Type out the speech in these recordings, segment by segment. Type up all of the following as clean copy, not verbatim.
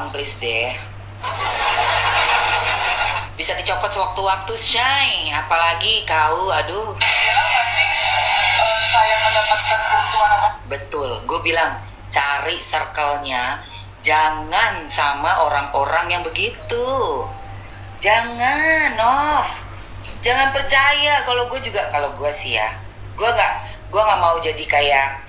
tolong please deh. Bisa dicopot sewaktu-waktu, Shay. Apalagi kau, aduh. Saya mendapatkan keuntungan apa? Betul, gue bilang cari circle-nya. Jangan sama orang-orang yang begitu. Jangan, Nov. Jangan percaya. Kalau gue sih ya, gue nggak mau jadi kayak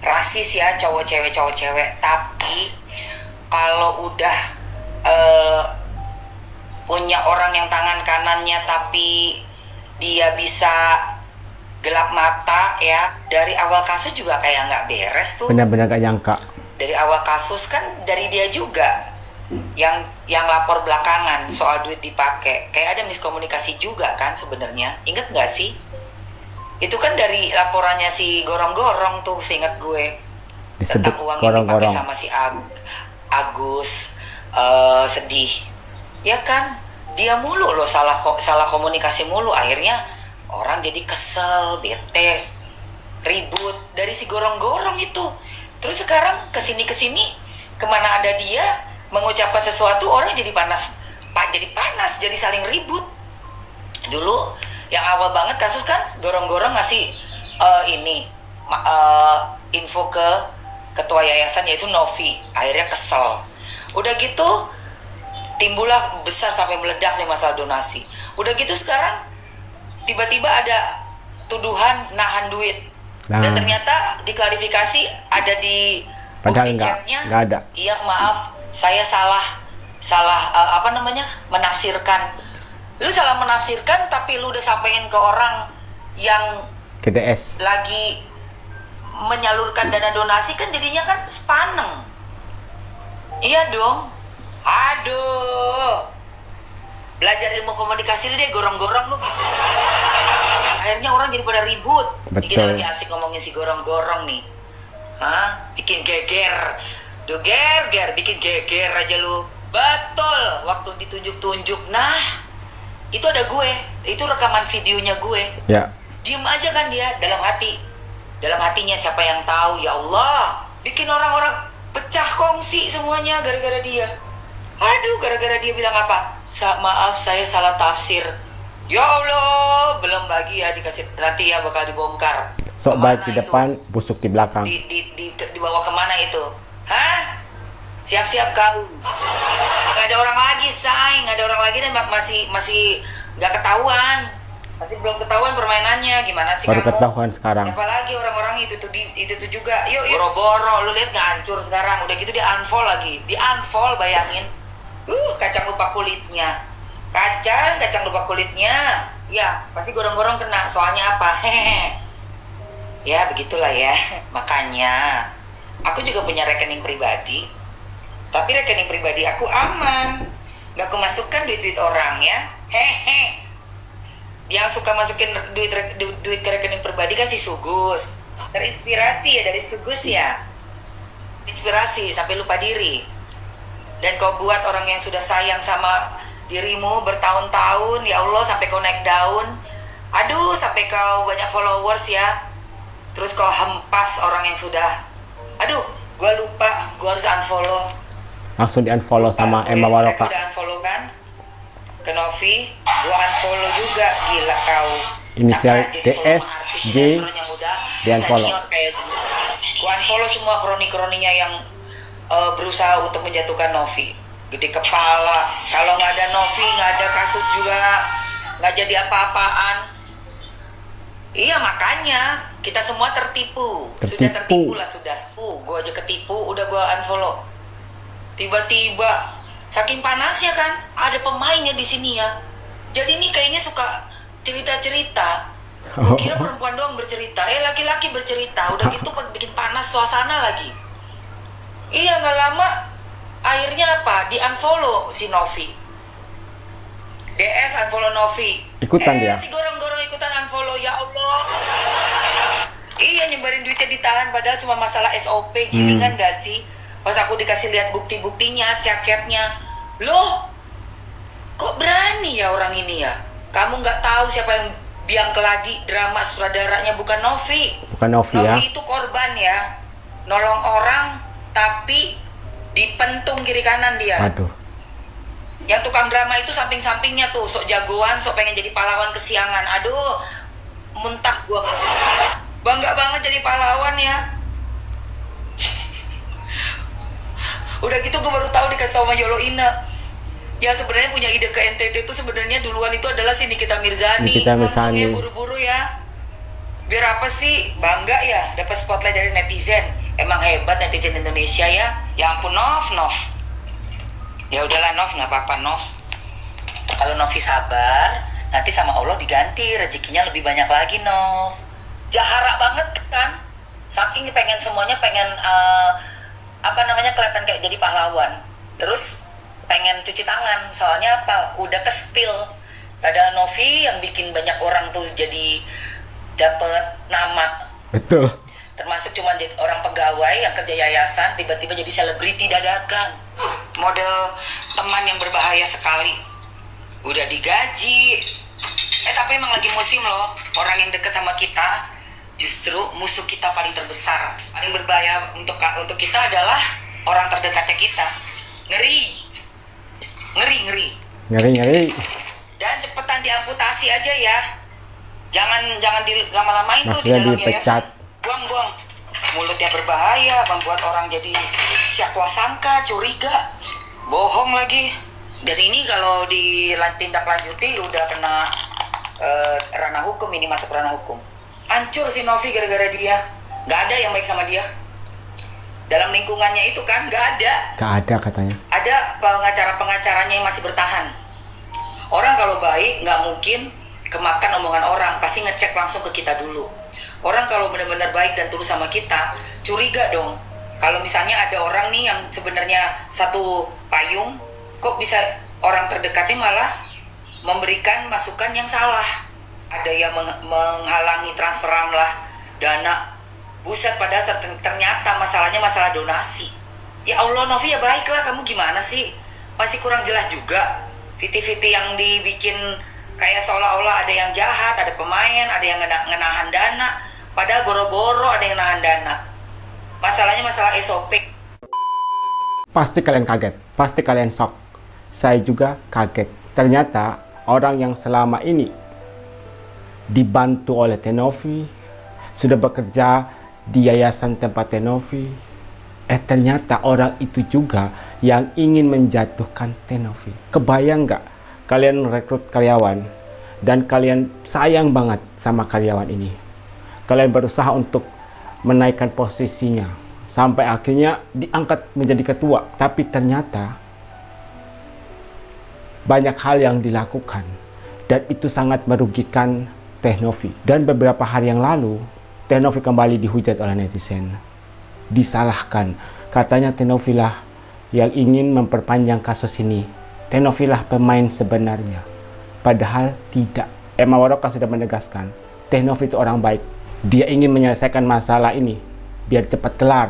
rasis ya, cowok cewek. Tapi kalau udah punya orang yang tangan kanannya tapi dia bisa gelap mata ya, dari awal kasus juga kayak nggak beres tuh. Benar-benar gak nyangka. Dari awal kasus kan dari dia juga yang lapor belakangan soal duit dipakai. Kayak ada miskomunikasi juga kan sebenarnya. Ingat nggak sih? Itu kan dari laporannya si Gorong-Gorong tuh, seingat gue. Disebut Tentang uang yang dipakai Gorong-Gorong. sama si Agus. Sedih. Ya kan? Dia mulu loh salah komunikasi mulu. Akhirnya orang jadi kesel, bete, ribut dari si Gorong-Gorong itu. Terus sekarang kesini kemana ada dia mengucapkan sesuatu, orang jadi panas, jadi saling ribut. Dulu yang awal banget kasus kan Gorong-Gorong ngasih info ke ketua yayasan yaitu Novi. Akhirnya kesel. Udah gitu timbullah besar sampai meledak nih masalah donasi. Udah gitu sekarang tiba-tiba ada tuduhan nahan duit. Dan ternyata diklarifikasi ada di Padahal bukti chatnya. nggak ada. Iya maaf, saya salah menafsirkan. Lu salah menafsirkan tapi lu udah sampein ke orang yang KDS. lagi menyalurkan dana donasi kan jadinya kan sepaneng. Iya dong. Aduh. Belajar ilmu komunikasi deh, Gorong-Gorong lu. Akhirnya orang jadi pada ribut. Ini kita Betul. lagi asik ngomongin si Gorong-Gorong nih. Hah? Bikin geger. Duh ger, bikin geger aja lu. Betul, waktu ditunjuk-tunjuk. Nah, itu ada gue. Itu rekaman videonya gue. Ya. Diem aja kan dia dalam hati. Dalam hatinya siapa yang tahu, ya Allah. Bikin orang-orang pecah kongsi semuanya gara-gara dia. Aduh, gara-gara dia bilang apa? Maaf, saya salah tafsir. Ya Allah, belum lagi ya dikasih, nanti ya bakal dibongkar. Sok Kemana baik di itu? depan, busuk di belakang. Dibawa kemana itu? Hah? Siap-siap kau. Nggak ada orang lagi, say. Nggak ada orang lagi dan masih nggak ketahuan. Masih belum ketahuan permainannya. Gimana sih Baru kamu? ketahuan sekarang. Siapa lagi orang-orang itu tuh juga. Yuk. Boro-boro, lu lihat nggak hancur sekarang. Udah gitu dia unfollow lagi. Di unfollow, bayangin. Kacang lupa kulitnya. Kacang lupa kulitnya. Ya, pasti Gorong-Gorong kena. Soalnya apa? Hehehe. Ya, begitulah ya. Makanya aku juga punya rekening pribadi. Tapi rekening pribadi aku aman. Gak aku masukkan duit-duit orang ya. Hehe. Yang suka masukin duit ke rekening pribadi kan si Sugus. Terinspirasi ya dari Sugus ya. Inspirasi sampai lupa diri. Dan kau buat orang yang sudah sayang sama dirimu bertahun-tahun, ya Allah, sampai kau naik daun. Aduh, sampai kau banyak followers ya. Terus kau hempas orang yang sudah, aduh, gue lupa, gue harus unfollow. Langsung di unfollow sama Emma Mereka Waroka. udah unfollow kan? Ke Novi, gue unfollow juga, gila kau. Inisial Nah, jadi follow DS, artis G, sinetron yang udah di unfollow. senior kayak gue. Gue unfollow semua kroni-kroninya yang berusaha untuk menjatuhkan Novi. Gede kepala. Kalau nggak ada Novi, nggak ada kasus juga, nggak jadi apa-apaan. Iya, makanya kita semua tertipu. Sudah tertipu lah sudah. Gue aja ketipu, udah gue unfollow. Tiba-tiba saking panasnya kan, ada pemainnya di sini ya. Jadi ini kayaknya suka cerita-cerita. Gue kira perempuan doang bercerita, laki-laki bercerita. Udah gitu bikin panas suasana lagi. Iya, nggak lama akhirnya apa? Di unfollow si Novi. DS unfollow Novi. Ikutan dia. Si Gorong-Gorong ikutan unfollow, ya Allah. Iya, nyebarin duitnya ditahan padahal cuma masalah SOP, gilingan gak sih? Pas aku dikasih lihat bukti-buktinya, chat-chatnya, loh, kok berani ya orang ini ya? Kamu nggak tahu siapa yang biang keladi drama sutradaranya, bukan Novi. Bukan Novi ya. Novi itu korban ya, nolong orang tapi Dipentung kiri kanan dia. Waduh. Yang tukang drama itu samping-sampingnya tuh, sok jagoan, sok pengen jadi pahlawan kesiangan. Aduh, muntah gua. Bangga banget jadi pahlawan ya. Udah gitu gue baru tahu dikasih tahu sama Yolo Ina. Ya sebenarnya punya ide ke NTT itu sebenarnya duluan itu adalah si Nikita Mirzani. Nikita Mirzani. Langsung ya buru-buru ya. Biar apa sih? Bangga ya dapat spotlight dari netizen. Emang hebat netizen Indonesia ya. Ya ampun Nov. Ya udahlah Nov, nggak apa-apa Nov. Kalau Novi sabar, nanti sama Allah diganti rezekinya lebih banyak lagi Nov. Jahara banget kan? Saking pengen semuanya pengen kelihatan kayak jadi pahlawan. Terus pengen cuci tangan, soalnya apa? Udah ke-spill. Padahal Novi yang bikin banyak orang tuh jadi dapet nama. Betul. Termasuk cuma jadi orang pegawai yang kerja yayasan, tiba-tiba jadi selebriti dadakan. Model teman yang berbahaya sekali. Udah digaji. Tapi emang lagi musim loh. Orang yang deket sama kita justru musuh kita paling terbesar. Paling berbahaya untuk kita adalah orang terdekatnya kita. Ngeri. Dan cepetan diamputasi aja ya. Jangan lama-lamain tuh di dalam yayasan. Buang. Mulutnya berbahaya, membuat orang jadi siakwa sangka, curiga, bohong lagi. Dan ini kalau tindak lanjuti udah kena ranah hukum, ini masuk ranah hukum. Hancur si Novi gara-gara dia. Gak ada yang baik sama dia. Dalam lingkungannya itu kan gak ada katanya. Ada pengacaranya yang masih bertahan. Orang kalau baik nggak mungkin kemakan omongan orang, pasti ngecek langsung ke kita dulu. Orang kalau benar-benar baik dan tulus sama kita, curiga dong. Kalau misalnya ada orang nih yang sebenarnya satu payung, kok bisa orang terdekatnya malah memberikan masukan yang salah. Ada yang menghalangi transferan lah dana. Buset, padahal ternyata masalahnya masalah donasi. Ya Allah Novi ya baiklah, kamu gimana sih? Masih kurang jelas juga. Viti-viti yang dibikin kayak seolah-olah ada yang jahat, ada pemain, ada yang ngenahan dana. Padahal boro-boro ada yang nahan dana. Masalahnya masalah SOP. Pasti kalian kaget, pasti kalian shock. Saya juga kaget. Ternyata orang yang selama ini dibantu oleh Tenovi, sudah bekerja di yayasan tempat Tenovi, ternyata orang itu juga yang ingin menjatuhkan Tenovi. Kebayang nggak kalian rekrut karyawan dan kalian sayang banget sama karyawan ini, kalian berusaha untuk menaikkan posisinya sampai akhirnya diangkat menjadi ketua, tapi ternyata banyak hal yang dilakukan dan itu sangat merugikan Tenovi. Dan beberapa hari yang lalu Tenovi kembali dihujat oleh netizen, disalahkan. Katanya Tenovi lah yang ingin memperpanjang kasus ini. Tenovi lah pemain sebenarnya. Padahal tidak. Emma Waroka sudah menegaskan, Tenovi itu orang baik. Dia ingin menyelesaikan masalah ini biar cepat kelar.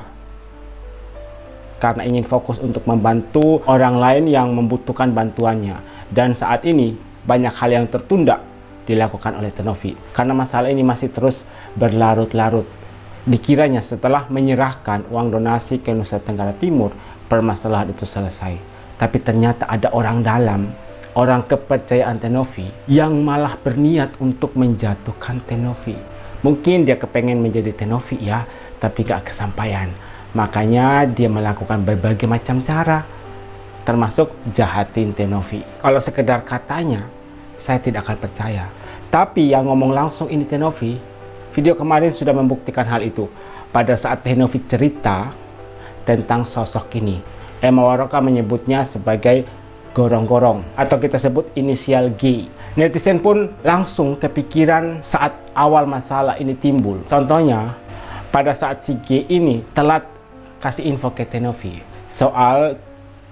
Karena ingin fokus untuk membantu orang lain yang membutuhkan bantuannya. Dan saat ini banyak hal yang tertunda dilakukan oleh Tenovi karena masalah ini masih terus berlarut-larut. Dikiranya setelah menyerahkan uang donasi ke Nusa Tenggara Timur, permasalahan itu selesai. Tapi ternyata ada orang dalam, orang kepercayaan Tenovi yang malah berniat untuk menjatuhkan Tenovi. Mungkin dia kepengen menjadi Tenovi ya, tapi gak kesampaian. Makanya dia melakukan berbagai macam cara, termasuk jahatin Tenovi. Kalau sekedar katanya, saya tidak akan percaya. Tapi yang ngomong langsung ini Tenovi. Video kemarin sudah membuktikan hal itu. Pada saat Tenovi cerita tentang sosok ini, Emma Waroka menyebutnya sebagai gorong-gorong, atau kita sebut inisial G. Netizen pun langsung kepikiran saat awal masalah ini timbul. Contohnya, pada saat si G ini telat kasih info ke Tenovi soal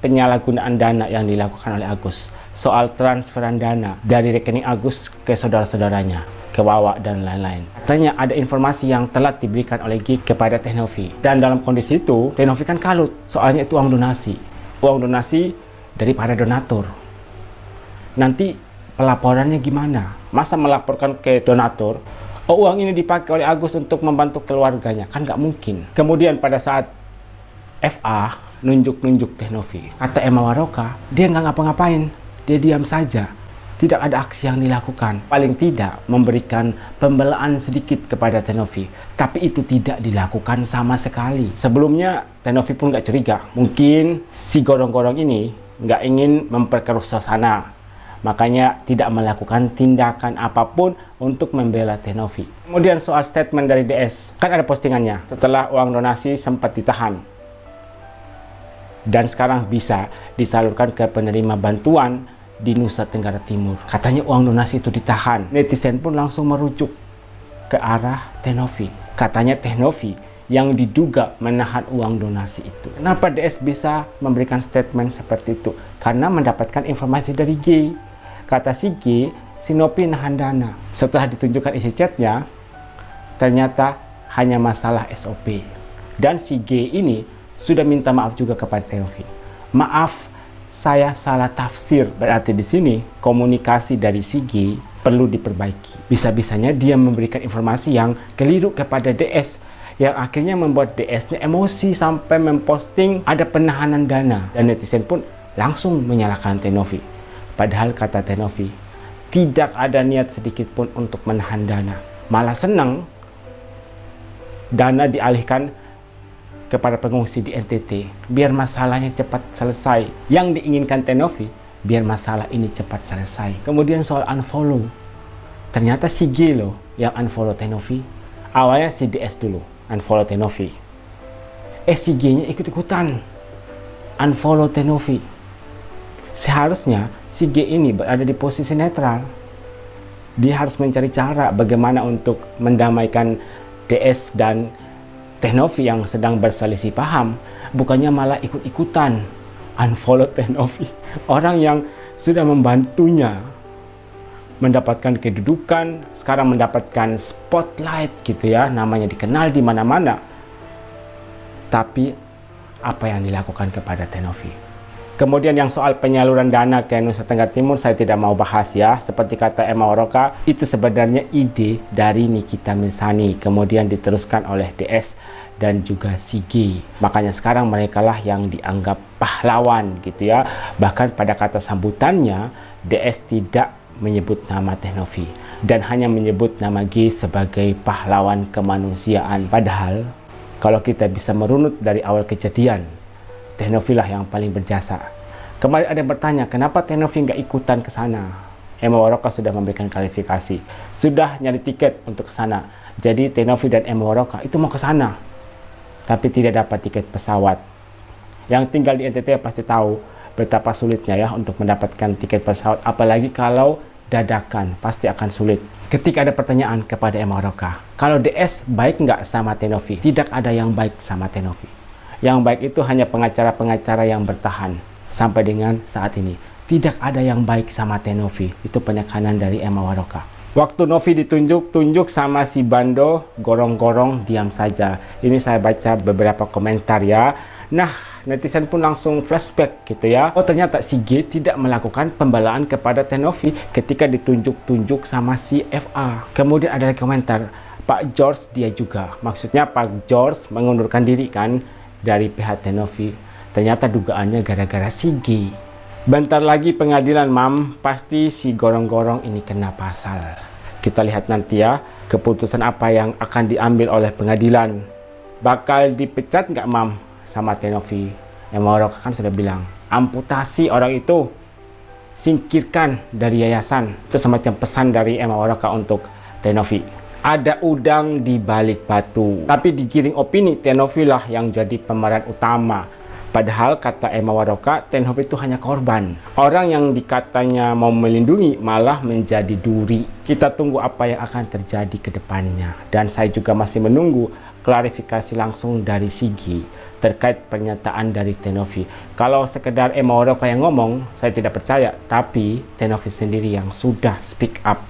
penyalahgunaan dana yang dilakukan oleh Agus, soal transferan dana dari rekening Agus ke saudara-saudaranya, ke Wawa dan lain-lain. Katanya ada informasi yang telat diberikan oleh G kepada Tenovi. Dan dalam kondisi itu, Tenovi kan kalut, soalnya itu uang donasi. Uang donasi dari para donatur. Nanti pelaporannya gimana? Masa melaporkan ke donatur, oh uang ini dipakai oleh Agus untuk membantu keluarganya? Kan nggak mungkin. Kemudian pada saat FA nunjuk-nunjuk Teh Novi. Kata Emma Waroka, dia nggak ngapa-ngapain, dia diam saja. Tidak ada aksi yang dilakukan. Paling tidak memberikan pembelaan sedikit kepada Teh Novi. Tapi itu tidak dilakukan sama sekali. Sebelumnya Teh Novi pun nggak curiga. Mungkin si gorong-gorong ini nggak ingin memperkeruh suasana. Makanya tidak melakukan tindakan apapun untuk membela Teh Novi. Kemudian soal statement dari DS. Kan ada postingannya. Setelah uang donasi sempat ditahan. Dan sekarang bisa disalurkan ke penerima bantuan di Nusa Tenggara Timur. Katanya uang donasi itu ditahan. Netizen pun langsung merujuk ke arah Teh Novi. Katanya Teh Novi yang diduga menahan uang donasi itu. Kenapa DS bisa memberikan statement seperti itu? Karena mendapatkan informasi dari G. Kata si G, si Novi nahan dana. Setelah ditunjukkan isi chatnya, ternyata hanya masalah SOP. Dan si G ini sudah minta maaf juga kepada Teh Novi. Maaf, saya salah tafsir. Berarti di sini komunikasi dari si G perlu diperbaiki. Bisa-bisanya dia memberikan informasi yang keliru kepada DS, yang akhirnya membuat DS-nya emosi sampai memposting ada penahanan dana. Dan netizen pun langsung menyalahkan Teh Novi. Padahal kata Teh Novi, tidak ada niat sedikit pun untuk menahan dana. Malah senang dana dialihkan kepada pengungsi di NTT, biar masalahnya cepat selesai. Yang diinginkan Teh Novi, biar masalah ini cepat selesai. Kemudian soal unfollow, ternyata si G loh yang unfollow Teh Novi. Awalnya si DS dulu unfollow Teh Novi. Si G nya ikut-ikutan unfollow Teh Novi. Seharusnya si G ini berada di posisi netral. Dia harus mencari cara bagaimana untuk mendamaikan DS dan Teh Novi yang sedang berselisih paham, bukannya malah ikut-ikutan unfollow Teh Novi. Orang yang sudah membantunya mendapatkan kedudukan, sekarang mendapatkan spotlight gitu ya, namanya dikenal di mana-mana. Tapi apa yang dilakukan kepada Teh Novi? Kemudian yang soal penyaluran dana ke Nusa Tenggara Timur saya tidak mau bahas ya. Seperti kata Emma Waroka, itu sebenarnya ide dari Nikita Mirzani, kemudian diteruskan oleh DS dan juga si G. Makanya sekarang mereka lah yang dianggap pahlawan gitu ya. Bahkan pada kata sambutannya, DS tidak menyebut nama Teh Novi dan hanya menyebut nama G sebagai pahlawan kemanusiaan. Padahal kalau kita bisa merunut dari awal kejadian, Teh Novi lah yang paling berjasa. Kemarin ada yang bertanya, kenapa Teh Novi nggak ikutan ke sana? Emma Waroka sudah memberikan klarifikasi, sudah nyari tiket untuk ke sana. Jadi Teh Novi dan Emma Waroka itu mau ke sana, tapi tidak dapat tiket pesawat. Yang tinggal di NTT pasti tahu betapa sulitnya ya untuk mendapatkan tiket pesawat, apalagi kalau dadakan, pasti akan sulit. Ketika ada pertanyaan kepada Emma Waroka, kalau DS baik nggak sama Teh Novi? Tidak ada yang baik sama Teh Novi. Yang baik itu hanya pengacara-pengacara yang bertahan sampai dengan saat ini. Tidak ada yang baik sama Teh Novi. Itu penekanan dari Emma Waroka. Waktu Novi ditunjuk sama si Bando, gorong-gorong diam saja. Ini saya baca beberapa komentar ya. Nah, netizen pun langsung flashback gitu ya. Oh, ternyata si G tidak melakukan pembelaan kepada Teh Novi ketika ditunjuk-tunjuk sama si FA. Kemudian ada komentar, Pak George dia juga. Maksudnya Pak George mengundurkan diri kan dari pihak Teh Novi. Ternyata dugaannya gara-gara si G. Bentar lagi pengadilan, Mam. Pasti si gorong-gorong ini kena pasal. Kita lihat nanti ya, keputusan apa yang akan diambil oleh pengadilan. Bakal dipecat nggak, Mam, sama Teh Novi? Emma Waroka kan sudah bilang, amputasi orang itu, singkirkan dari yayasan. Itu semacam pesan dari Emma Waroka untuk Teh Novi. Ada udang di balik batu. Tapi digiring opini, Teh Novi lah yang jadi pemeran utama. Padahal kata Emma Waroka, Teh Novi itu hanya korban. Orang yang dikatanya mau melindungi malah menjadi duri. Kita tunggu apa yang akan terjadi ke depannya. Dan saya juga masih menunggu klarifikasi langsung dari Sigi terkait pernyataan dari Teh Novi. Kalau sekedar Emma Waroka yang ngomong, saya tidak percaya. Tapi Teh Novi sendiri yang sudah speak up.